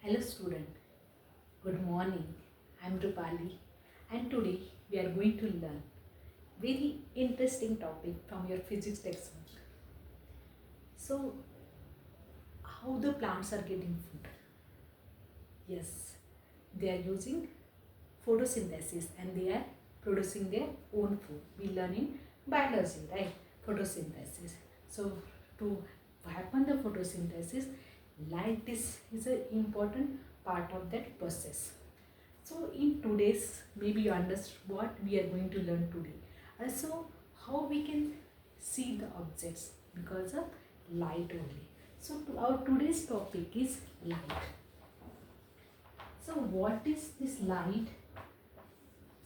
Hello student, good morning. I am Rupali and today we are going to learn very interesting topic from your physics textbook. So, how the plants are getting food? Yes, they are using photosynthesis and they are producing their own food. We learn in biology, right? Photosynthesis. So, to happen the photosynthesis, light is an important part of that process. So in today's, maybe you understand what we are going to learn today. Also, how we can see the objects because of light only. So our today's topic is light. So what is this light?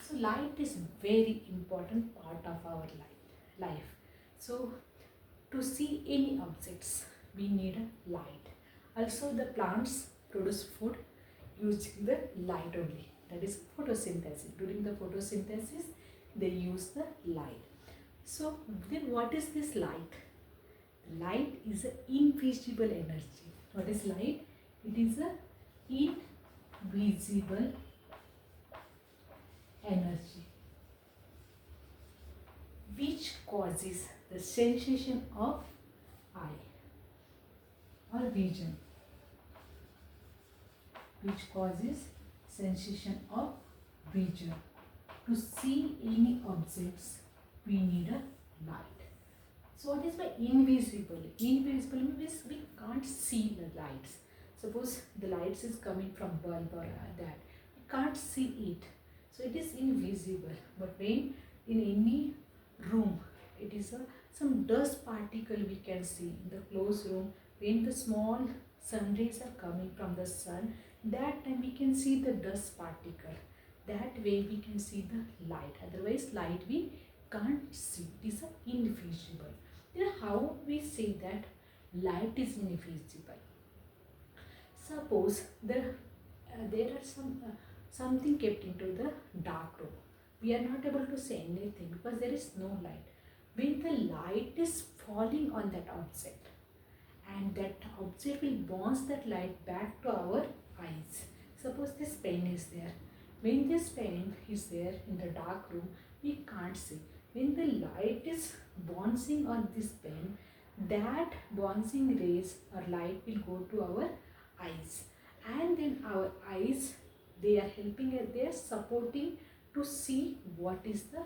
So light is very important part of our life. So to see any objects, we need a light. Also the plants produce food using the light only. That is photosynthesis. During the photosynthesis, they use the light. So then what is this light? Light is an invisible energy. What is light? It is an invisible energy which causes the sensation of eye or vision, which causes sensation of vision. To see any objects, we need a light. So what is by invisible? Invisible means we can't see the lights. Suppose the lights is coming from bulb or that, we can't see it. So it is invisible. But when in any room, it is some dust particle we can see in the closed room. When the small sun rays are coming from the sun, that time we can see the dust particle. That way we can see the light. Otherwise light we can't see. It is invisible. Then how we say that light is invisible? Suppose there are something kept into the dark room. We are not able to see anything because there is no light. When the light is falling on that object, and that object will bounce that light back to our eyes. Suppose this pen is there. When this pen is there in the dark room, we can't see. When the light is bouncing on this pen, that bouncing rays or light will go to our eyes, and then our eyes, they are helping us, they are supporting to see what is the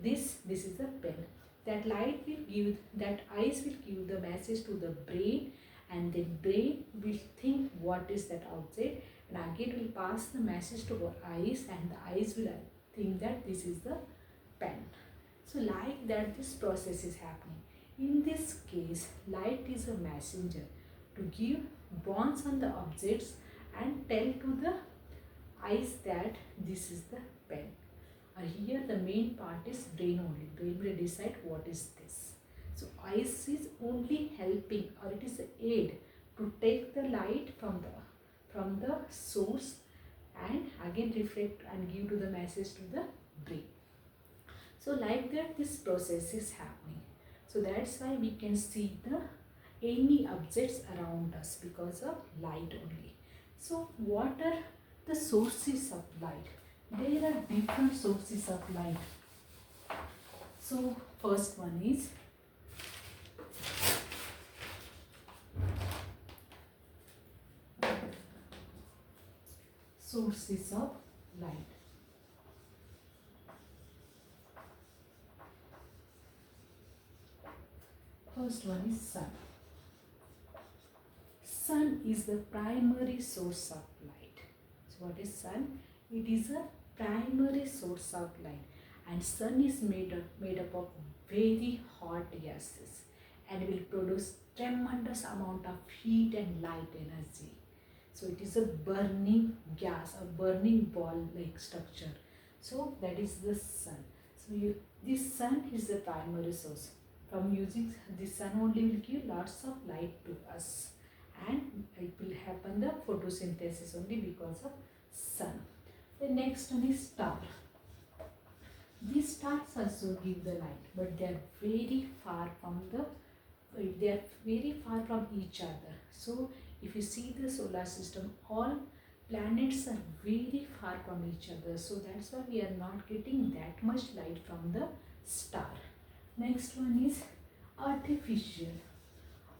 this is the pen. That light will give, that eyes will give the message to the brain, and then brain will think what is that object, and again will pass the message to our eyes, and the eyes will think that this is the pen. So like that this process is happening. In this case, light is a messenger to give bonds on the objects and tell to the eyes that this is the pen. Here the main part is brain only. Brain will decide what is this. So eyes is only helping, or it is an aid to take the light from the source and again reflect and give to the message to the brain. So like that this process is happening. So that's why we can see the any objects around us because of light only. So what are the sources of light? There are different sources of light. So first one is sources of light. First one is sun. Sun is the primary source of light. So what is sun? It is a primary source of light, and sun is made up of very hot gases and will produce tremendous amount of heat and light energy. So it is a burning gas, a burning ball like structure. So that is the sun. So this sun is the primary source. From using the sun only will give lots of light to us, and it will happen the photosynthesis only because of sun. The next one is star. These stars also give the light, but they are very far from each other. So If you see the solar system, all planets are very far from each other, so that's why we are not getting that much light from the star. Next one is artificial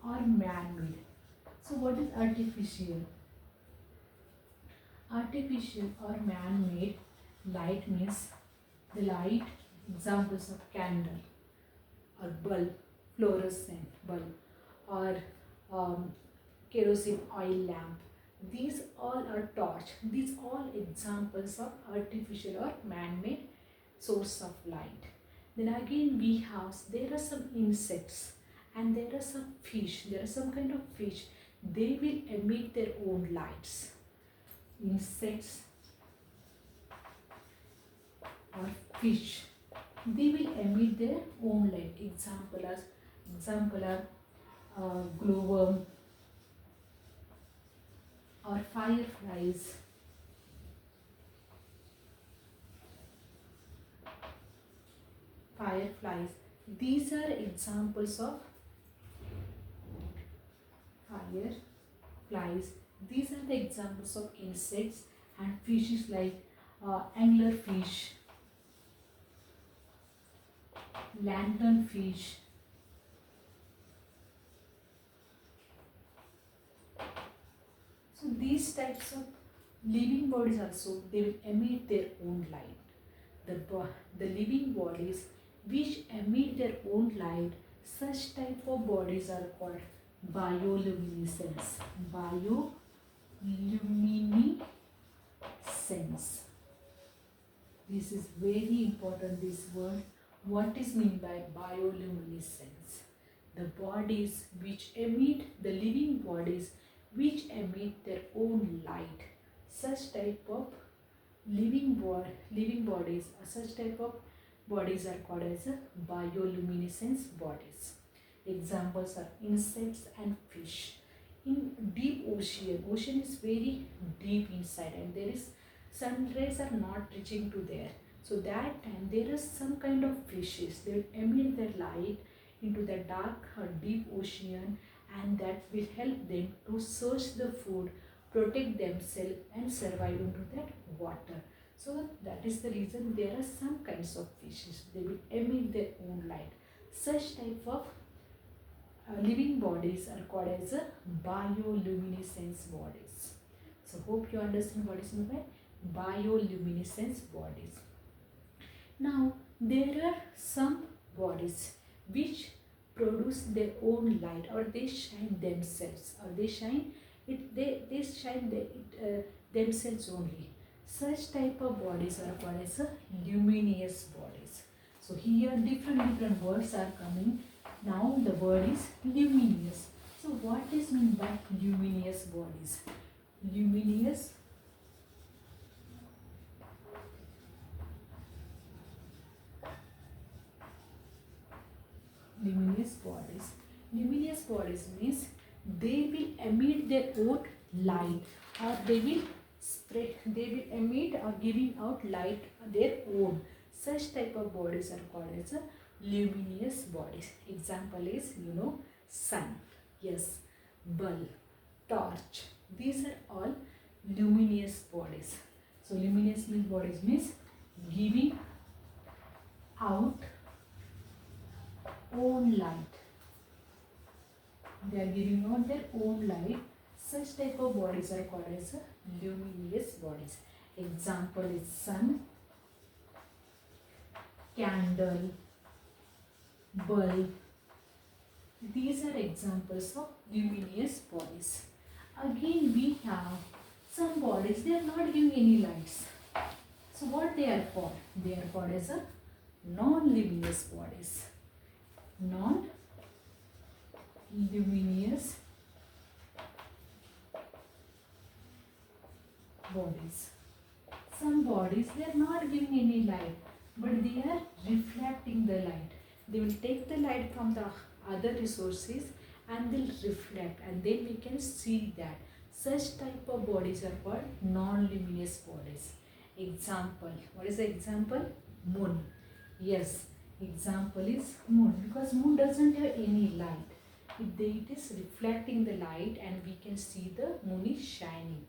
or man-made. So what is artificial? Artificial or man-made light means the light, examples of candle or bulb, fluorescent bulb, or kerosene oil lamp. These all are torch. These all examples of artificial or man-made source of light. Then again we have, there are some insects and there are some fish. There are some kind of fish. They will emit their own lights. Insects or fish, they will emit their own light. Example are glowworm or fireflies. These are examples of fireflies. These are the examples of insects and fishes like anglerfish, lanternfish, so these types of living bodies also, they will emit their own light. The living bodies which emit their own light, such type of bodies are called bioluminescence. Bioluminescence. This is very important, this word. What is meant by bioluminescence? The bodies which emit, the living bodies which emit their own light. Such type of living bodies, such type of bodies are called as bioluminescence bodies. Examples are insects and fish. In deep ocean is very deep inside and there is sun rays are not reaching to there. So that time there is some kind of fishes, they will emit their light into the dark or deep ocean, and that will help them to search the food, protect themselves and survive into that water. So that is the reason there are some kinds of fishes, they will emit their own light. Such type of living bodies are called as bioluminescence bodies. So hope you understand what is meant by bioluminescence bodies. Now there are some bodies which produce their own light, or they shine themselves, or they shine themselves only. Such type of bodies are called as luminous bodies. So here different words are coming. Now the word is luminous. So what is meant by luminous bodies? Luminous bodies. Luminous bodies means they will emit their own light, or they will emit or giving out light their own. Such type of bodies are called as luminous bodies. Example is, sun, yes, bulb, torch. These are all luminous bodies. So luminous bodies means giving out own light. They are giving out their own light. Such type of bodies are called as luminous bodies. Example is sun, candle, bulb. These are examples of luminous bodies. Again we have some bodies, they are not giving any lights. So what they are called? They are called as non-luminous bodies. Non-luminous bodies. Some bodies, they are not giving any light, but they are reflecting the light. They will take the light from the other resources and they'll reflect, and then we can see that. Such type of bodies are called non-luminous bodies. Example, what is the example? Moon. Yes, example is moon, because moon doesn't have any light. it is reflecting the light and we can see the moon is shining.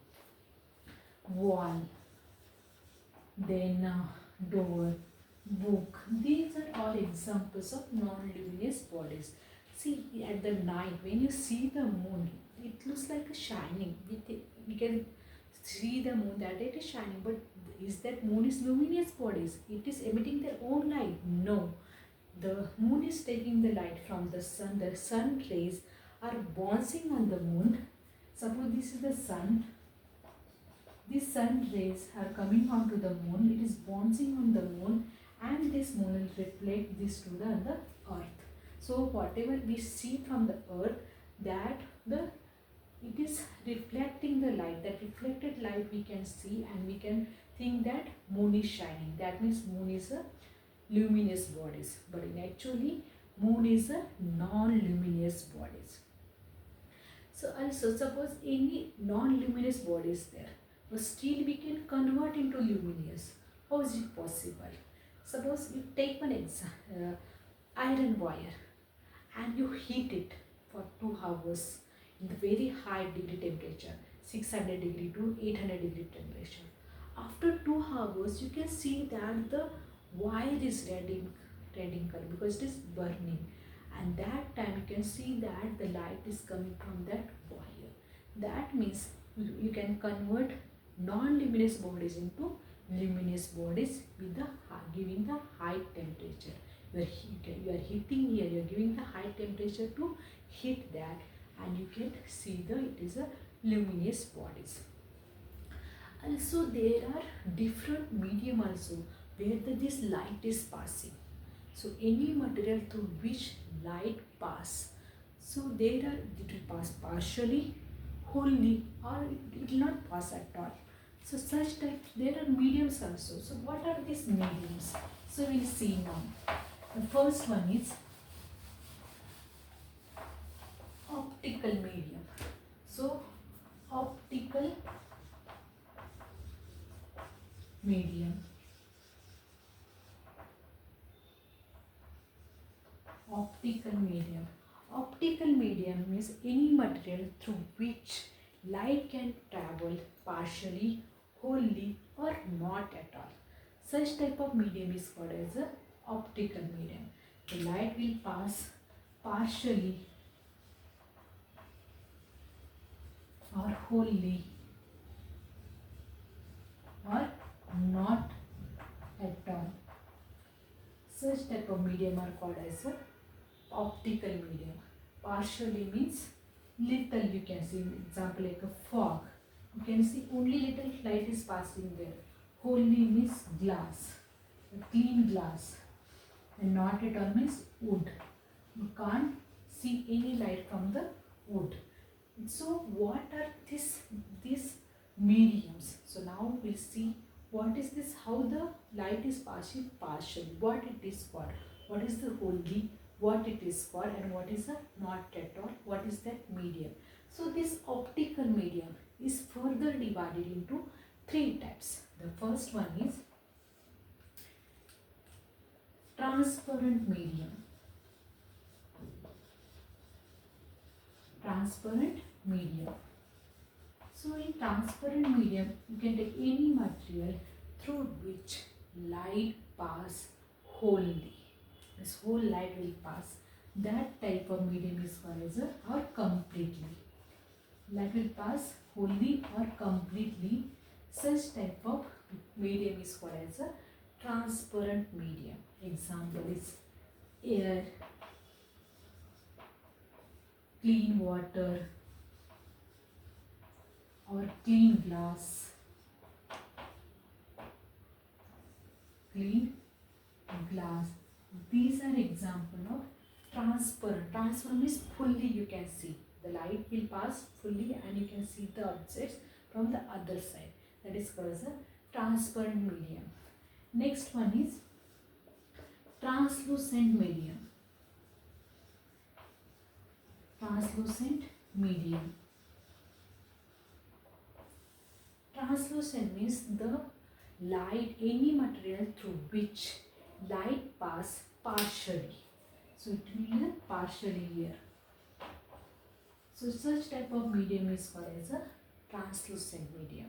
Wall, then door, book. These are all examples of non-luminous bodies. See, at the night when you see the moon, it looks like a shining. We can see the moon that it is shining, but is that moon is luminous bodies? It is emitting their own light? No. The moon is taking the light from the sun. The sun rays are bouncing on the moon. Suppose this is the sun. These sun rays are coming onto the moon. It is bouncing on the moon, and this moon will reflect this to the earth. So whatever we see from the earth, that it is reflecting the light. That reflected light we can see, and we can think that moon is shining. That means moon is a luminous bodies, but in actually moon is a non-luminous bodies. So also suppose any non-luminous body is there, but still we can convert into luminous. How is it possible? Suppose you take one example, iron wire, and you heat it for 2 hours in the very high degree temperature, 600 degree to 800 degree temperature. After 2 hours, you can see that the wire is red in color because it is burning, and that time you can see that the light is coming from that wire. That means you can convert non-luminous bodies into luminous bodies with the giving the high temperature. You are heating here, you are giving the high temperature to heat that, and you can see it is a luminous bodies. Also there are different medium also where this light is passing. So any material through which light pass, so there are, it will pass partially, wholly, or it will not pass at all. So such type there are mediums also. So what are these mediums? So we'll see now. The first one is optical medium. So optical medium. Optical medium. Optical medium means any material through which light can travel partially, wholly, or not at all. Such type of medium is called as a optical medium. The light will pass partially or wholly or not at all. Such type of medium are called as a optical medium. Partially means little, you can see example like a fog. You can see only little light is passing there. Wholly means glass, a clean glass, and not at all means wood. You can't see any light from the wood. So what are these mediums? So now we'll see what is this, how the light is passing partially, what it is for, what is the wholly, what it is for, and what is the not at all, what is that medium. So this optical medium is further divided into 3 types. The first one is transparent medium. Transparent medium. So in transparent medium, you can take any material through which light pass wholly. This whole light will pass. That type of medium is called as or completely. Light will pass wholly or completely. Such type of medium is called as a transparent medium. Example is air, clean water, or clean glass. Clean glass. These are example of transparent. Transparent means fully you can see. The light will pass fully and you can see the objects from the other side. That is called as a transparent medium. Next one is translucent medium. Translucent medium. Translucent means the light, any material through which light pass partially. So it will be partially here. So such type of medium is called as a translucent medium.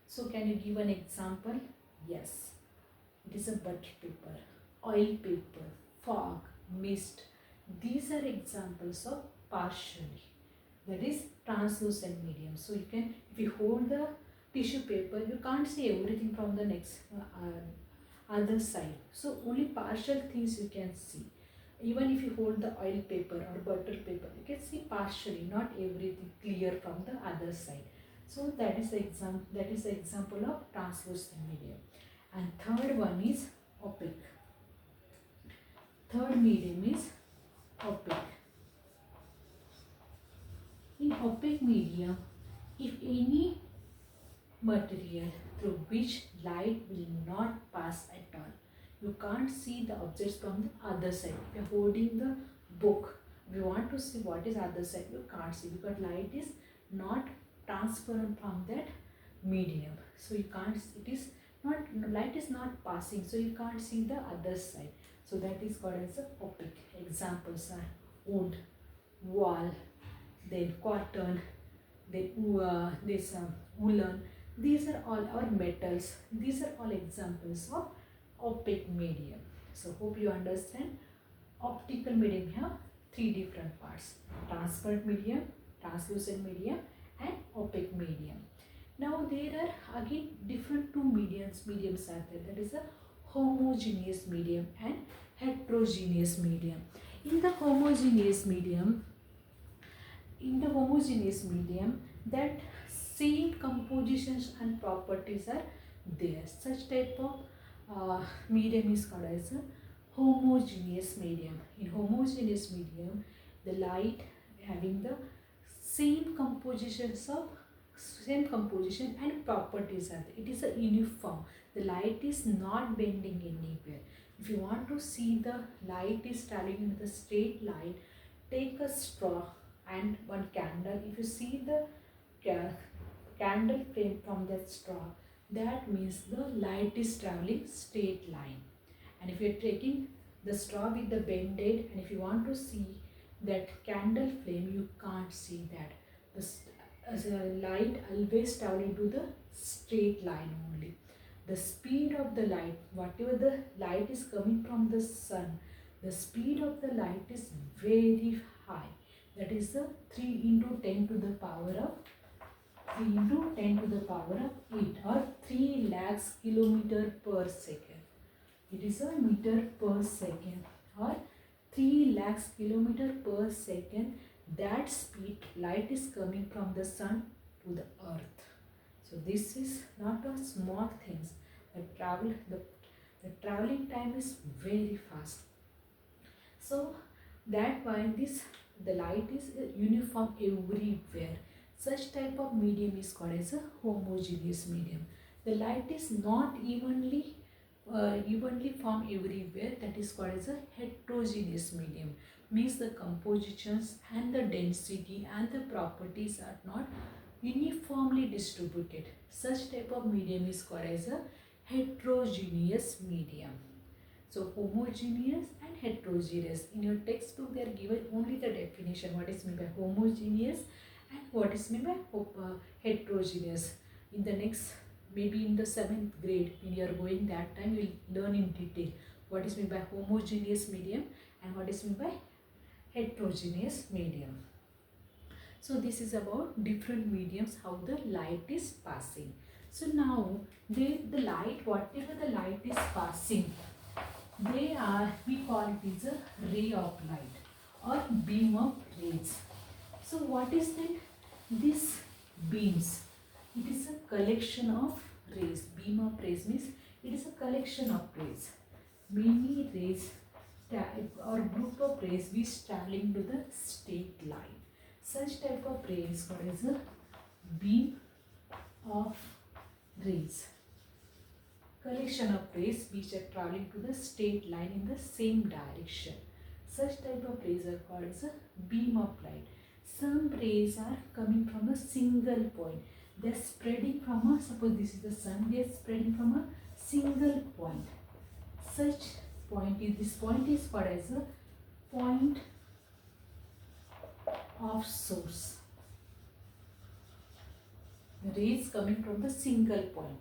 So can you give an example? Yes, it is a butter paper, oil paper, fog, mist. These are examples of partially, that is translucent medium. So you can, if you hold the tissue paper, you can't see everything from the next other side. So only partial things you can see. Even if you hold the oil paper or butter paper, you can see partially, not everything clear from the other side. So that is the example of translucent medium. And third one is opaque. Third medium is opaque. In opaque medium, if any material through which light will not pass at all, you can't see the objects from the other side. If you are holding the book, if you want to see what is other side, you can't see because light is not transparent from that medium. So you can't, it is not, light is not passing, so you can't see the other side. So that is called as a opaque. Examples are wood, wall, then cotton, then this woolen. These are all our metals. These are all examples of opaque medium. So hope you understand. Optical medium have three different parts: transparent medium, translucent medium, and opaque medium. Now there are again different two mediums are there. That is a homogeneous medium and heterogeneous medium. In the homogeneous medium, that same compositions and properties are there. Such type of medium is called as a homogeneous medium. In homogeneous medium, the light having the same composition and properties are there. It is a uniform. The light is not bending anywhere. If you want to see the light is traveling in the straight line, take a straw and one candle. If you see the candle flame from that straw, that means the light is traveling straight line. And if you are taking the straw with the bend-aid, and if you want to see that candle flame, you can't see that. The light always traveling to the straight line only. The speed of the light, whatever the light is coming from the sun, the speed of the light is very high. That is the 3 into 10 to the power of 8, or 3 lakhs kilometer per second. It is a meter per second, or 3 lakhs kilometer per second. That speed light is coming from the sun to the earth. So this is not a small thing. The traveling time is very fast. So that why the light is uniform everywhere. Such type of medium is called as a homogeneous medium. The light is not evenly formed everywhere. That is called as a heterogeneous medium. Means the compositions and the density and the properties are not uniformly distributed. Such type of medium is called as a heterogeneous medium. So homogeneous and heterogeneous. In your textbook they are given only the definition, what is meant by homogeneous and what is meant by heterogeneous. In the next, maybe in the 7th grade, when you are going, that time you will learn in detail what is meant by homogeneous medium and what is meant by heterogeneous medium. So this is about different mediums, how the light is passing. So now the light, whatever the light is passing, we call it is a ray of light or beam of rays. So what is that? This beams, it is a collection of rays. Beam of rays means it is a collection of rays. Many rays or group of rays which traveling to the straight line. Such type of ray is called as a beam of rays. Collection of rays which are traveling to the straight line in the same direction. Such type of rays are called as a beam of light. Some rays are coming from a single point. They are spreading from a, suppose this is the sun, they are spreading from a single point. Such point is, this point is called as a point of source. rays coming from the single point.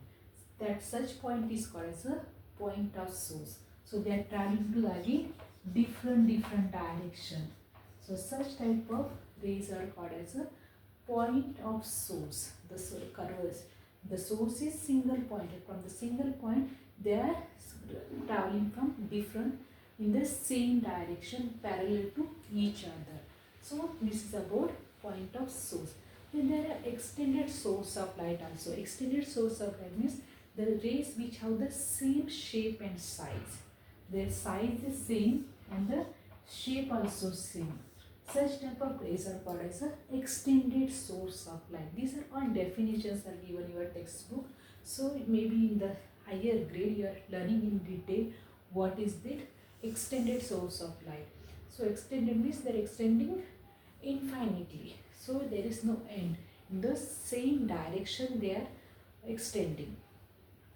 That such point is called as a point of source. So they are traveling to again different direction. So such type of rays are called as a point of source. The source is single pointed. From the single point, they are traveling from different in the same direction parallel to each other. So this is about point of source. Then there are extended source of light also. Extended source of light means the rays which have the same shape and size. Their size is same and the shape also same. Such type of rays are called as an extended source of light. These are all definitions are given in your textbook. So maybe in the higher grade you are learning in detail what is the extended source of light. So extended means they are extending infinitely. So there is no end. In the same direction they are extending.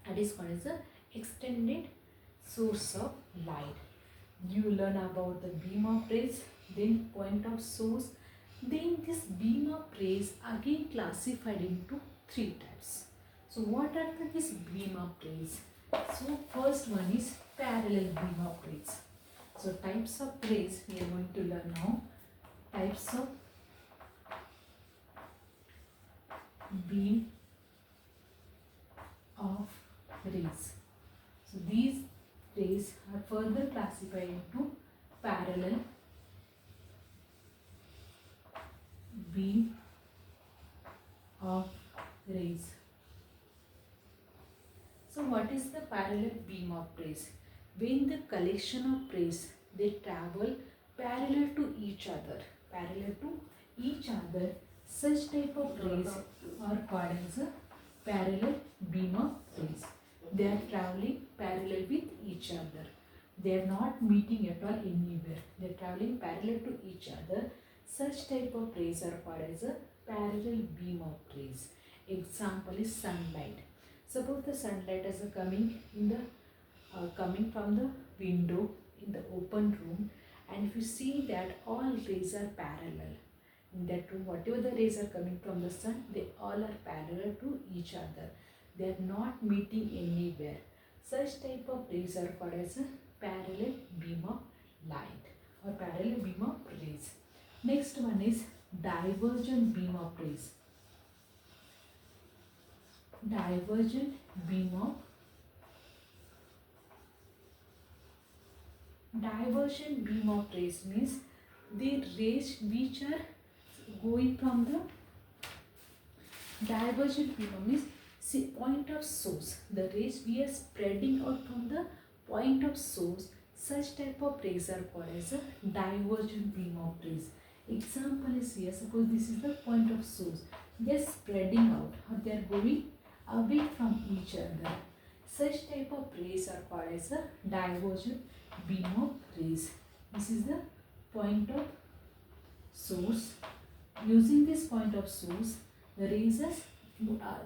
That is called as the extended source of light. You learn about the beam of rays, then point of source, then this beam of rays again classified into three types. So what are these beam of rays? So first one is parallel beam of rays. So types of rays we are going to learn now. Types of beam of rays. So these rays are further classified into parallel beam of rays. So what is the parallel beam of rays? When the collection of rays they travel parallel to each other, such type of rays are called as a parallel beam of rays. They are traveling parallel with each other. They are not meeting at all anywhere. They are traveling parallel to each other. Such type of rays are called as a parallel beam of rays. Example is sunlight. Suppose the sunlight is coming from the window in the open room, and if you see that all rays are parallel in that room, whatever the rays are coming from the sun, they all are parallel to each other. They are not meeting anywhere. Such type of rays are called as a parallel beam of light or parallel beam of rays. Next one is divergent beam of rays. Divergent beam of rays means the rays which are going from the divergent beam means point of source. The rays we are spreading out from the point of source. Such type of rays are called as a divergent beam of rays. Example is here. Suppose this is the point of source. They are spreading out or they are going away from each other. Such type of rays are called as a divergent beam of rays. This is the point of source. Using this point of source, the rays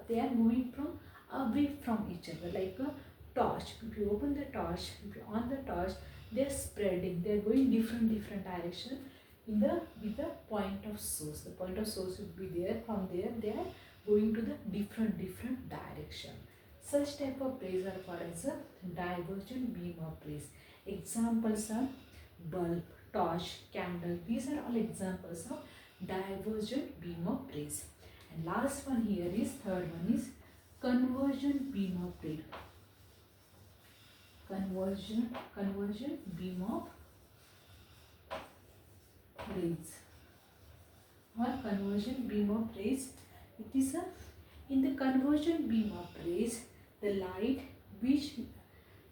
they are moving from away from each other like a torch. If you open the torch, if you on the torch, they are spreading. They are going different direction with the point of source. The point of source will be there. From there, they are going to the different direction. Such type of rays are called as a divergent beam of rays. Examples are bulb, torch, candle. These are all examples of divergent beam of rays. And last one here is, third one is convergent beam of rays. Convergent beam of rays or convergent beam of rays. It is in the convergent beam of rays, the light which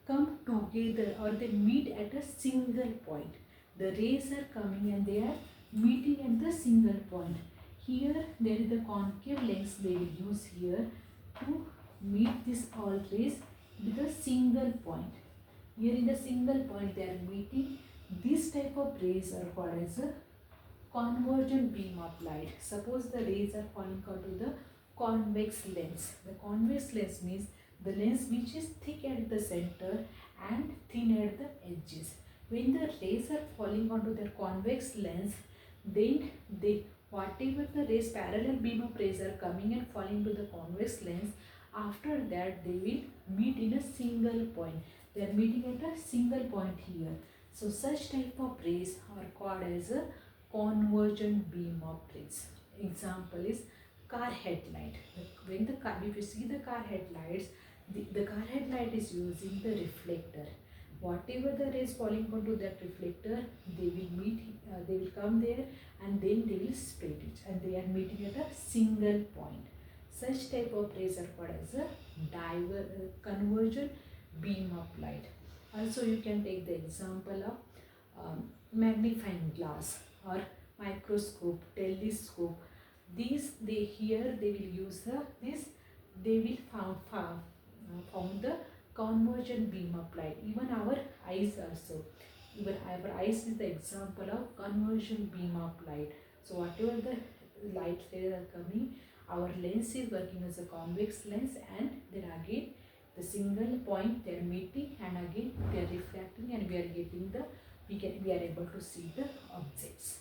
come together or they meet at a single point. The rays are coming and they are meeting at the single point. Here there is the concave lens they will use here to meet this all rays with a single point. Here in the single point they are meeting. This type of rays are called as a convergent beam of light. Suppose the rays are falling onto the convex lens. The convex lens means the lens which is thick at the center and thin at the edges. When the rays are falling onto their convex lens, then whatever the rays, parallel beam of rays are coming and falling to the convex lens, after that they will meet in a single point. They are meeting at a single point here. So such type of rays are called as a convergent beam of rays. Example is car headlight. When the car, if you see the car headlights, the car headlight is using the reflector. Whatever the rays falling onto that reflector, they will meet, they will come there and then they will spread it, and they are meeting at a single point. Such type of rays are called as a convergent beam of light. Also, you can take the example of magnifying glass or microscope, telescope. These they will use this. They will found the convergent beam of light. Even our eyes also. Even our eyes is the example of convergent beam of light. So whatever the light rays are coming, our lens is working as a convex lens, and then again the single point they are meeting, and again they are refracting, and we are getting the we are able to see the objects.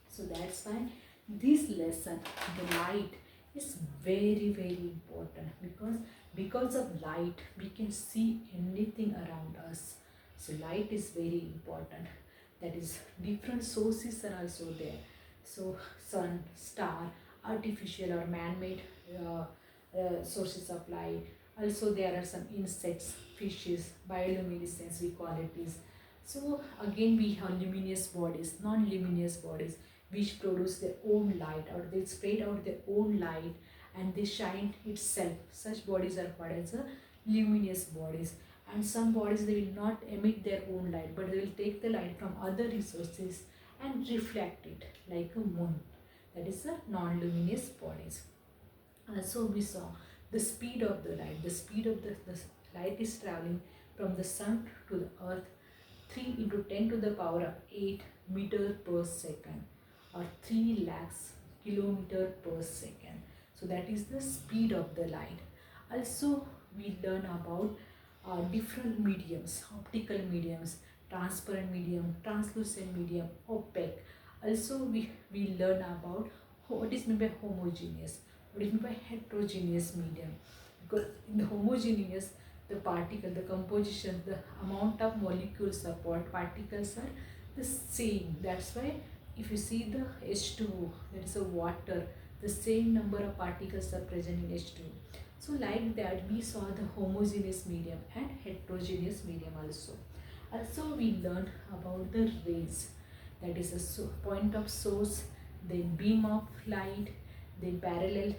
So that's why this lesson, the light, is very important, because of light we can see anything around us. So light is very important. That is, different sources are also there. So sun, star, artificial or man-made sources of light. Also there are some insects, fishes, bioluminescence we call it is. So again we have luminous bodies, non-luminous bodies, which produce their own light, or they spread out their own light and they shine itself. Such bodies are called as luminous bodies. And some bodies, they will not emit their own light, but they will take the light from other resources and reflect it, like a moon. That is a non-luminous bodies. So we saw the speed of the light. The speed of the light is traveling from the sun to the earth 3 into 10 to the power of 8 meter per second, or 3 lakhs kilometer per second. So that is the speed of the light. Also we learn about different mediums, optical mediums, transparent medium, translucent medium, opaque. Also we learn about what is meant by homogeneous, what is meant by heterogeneous medium. Because in the homogeneous, the particle, the composition, the amount of molecules or particles are the same. That's why if you see the H2O, that is a water, the same number of particles are present in H2O. So like that we saw the homogeneous medium and heterogeneous medium also. Also we learned about the rays, that is a point of source, then beam of light, then parallel,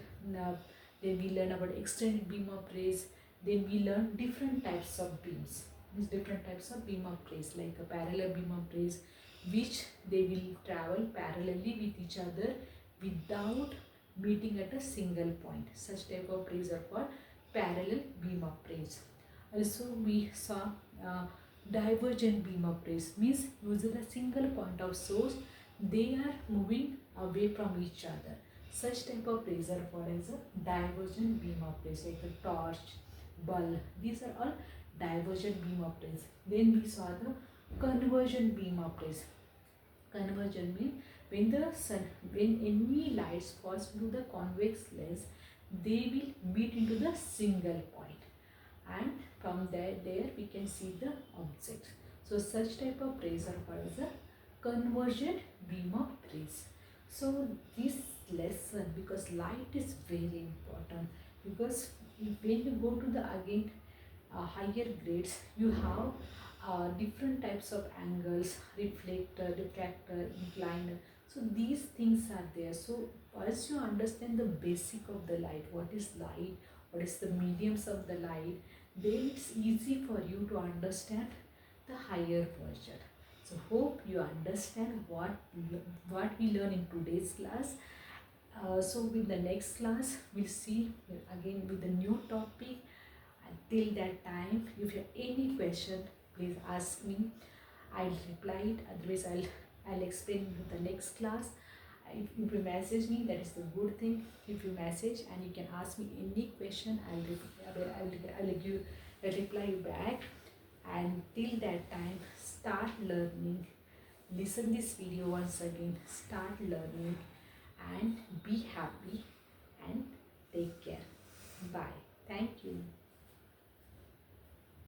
then we learn about extended beam of rays, then we learn different types of beams. These different types of beam of rays, like a parallel beam of rays, which they will travel parallelly with each other without meeting at a single point. Such type of rays are called parallel beam of rays. Also we saw divergent beam of rays, means using a single point of source, they are moving away from each other. Such type of rays are called as a divergent beam of rays, like a torch, bulb. These are all divergent beam of rays. Then we saw the convergent beam of rays. Convergent means when any lights falls into the convex lens, they will meet into the single point, and from there we can see the object. So such type of rays are called as a convergent beam of rays. So this lesson, because light is very important, because when you go to the again higher grades, you have different types of angles, reflector, diffractor, incliner. So these things are there. So once you understand the basic of the light, what is light, what is the mediums of the light, then it's easy for you to understand the higher version. So hope you understand what we learn in today's class. So in the next class we'll see again with a new topic. Until that time, if you have any question, please ask me. I'll reply it. Otherwise I'll explain in the next class. If you message me, that is the good thing. If you message and you can ask me any question, I'll give a reply you back. And till that time, start learning. Listen this video once again. Start learning and be happy and take care. Bye. Thank you.